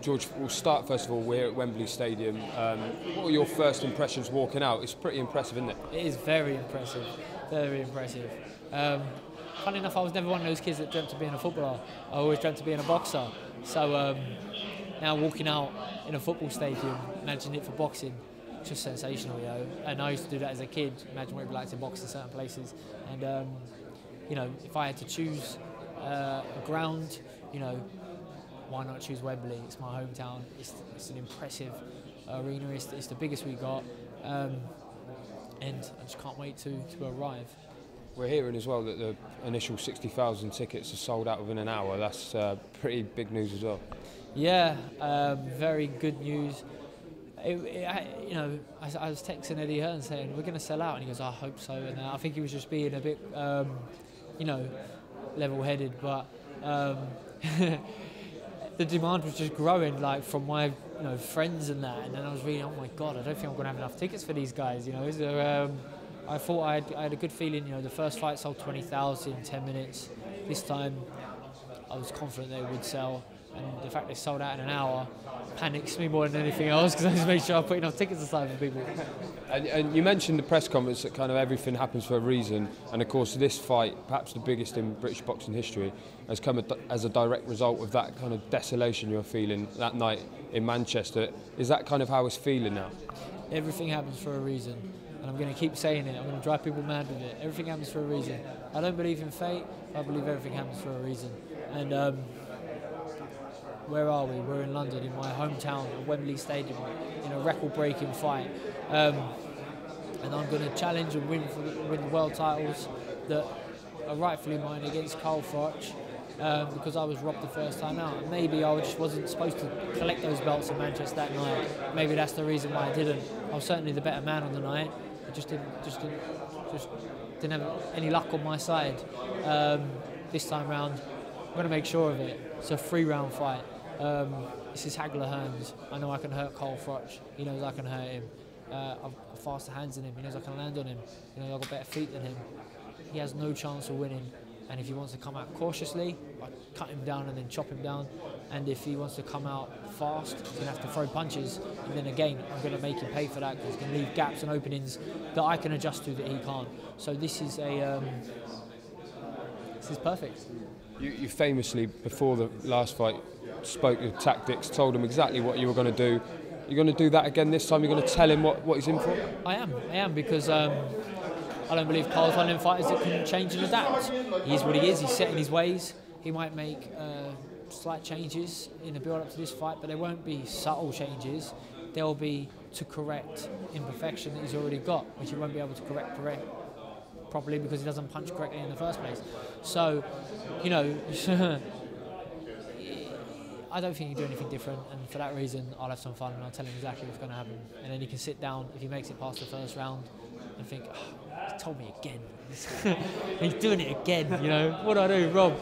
George, we'll start first of all. We're at Wembley Stadium. What were your first impressions walking out? It's pretty impressive, isn't it? It is very impressive, very impressive. Funny enough, I was never one of those kids that dreamt of being a footballer. I always dreamt of being a boxer. So now walking out in a football stadium, imagine it for boxing, just sensational, yo. And I used to do that as a kid. Imagine what it'd be like to box in certain places. And you know, if I had to choose a ground, you know, why not choose Wembley? It's my hometown. It's an impressive arena. It's the biggest we got, and I just can't wait to arrive. We're hearing as well that the initial 60,000 tickets are sold out within an hour. That's pretty big news as well. Yeah, very good news. You know, I was texting Eddie Hearn saying we're going to sell out, and he goes, I hope so. And I think he was just being a bit, you know, level-headed, but the demand was just growing, like from my friends and that. And then I was reading, oh my God, I don't think I'm going to have enough tickets for these guys. You know, so, I thought I had a good feeling. You know, the first fight sold 20,000 in 10 minutes. This time, I was confident they would sell. And the fact they sold out in an hour panics me more than anything else, because I just make sure I put enough tickets aside for people. And you mentioned the press conference that kind of everything happens for a reason, and of course this fight, perhaps the biggest in British boxing history, has come as a direct result of that kind of desolation you're feeling that night in Manchester. Is that kind of how it's feeling now? Everything happens for a reason, and I'm going to keep saying it. I'm going to drive people mad with it. Everything happens for a reason. I don't believe in fate. I believe everything happens for a reason. And where are we? We're in London, in my hometown, at Wembley Stadium, in a record-breaking fight. And I'm going to challenge and win the world titles that are rightfully mine against Carl Froch, because I was robbed the first time out. And maybe I just wasn't supposed to collect those belts in Manchester that night. Maybe that's the reason why I didn't. I was certainly the better man on the night. I just didn't have any luck on my side. This time round, I'm going to make sure of it. It's a 3-round fight. This is Hagler Hearns. I know I can hurt Carl Froch. He knows I can hurt him. I've got faster hands than him. He knows I can land on him. He knows I've got better feet than him. He has no chance of winning. And if he wants to come out cautiously, I cut him down and then chop him down. And if he wants to come out fast, he's going to have to throw punches. And then again, I'm going to make him pay for that, because he's going to leave gaps and openings that I can adjust to that he can't. So this is perfect. You famously, before the last fight, spoke of tactics, told him exactly what you were going to do. You're going to do that again this time? You're going to tell him what he's in for? I am, because I don't believe Carl's one of them fighters that can change and adapt. He is what he is. He's set in his ways. He might make slight changes in the build-up to this fight, but there won't be subtle changes. They'll be to correct imperfection that he's already got, which he won't be able to correct properly because he doesn't punch correctly in the first place. So, you know, I don't think he can do anything different, and for that reason I'll have some fun and I'll tell him exactly what's going to happen. And then he can sit down, if he makes it past the first round, and think, oh, he told me again. He's doing it again, you know. What do I do, Rob?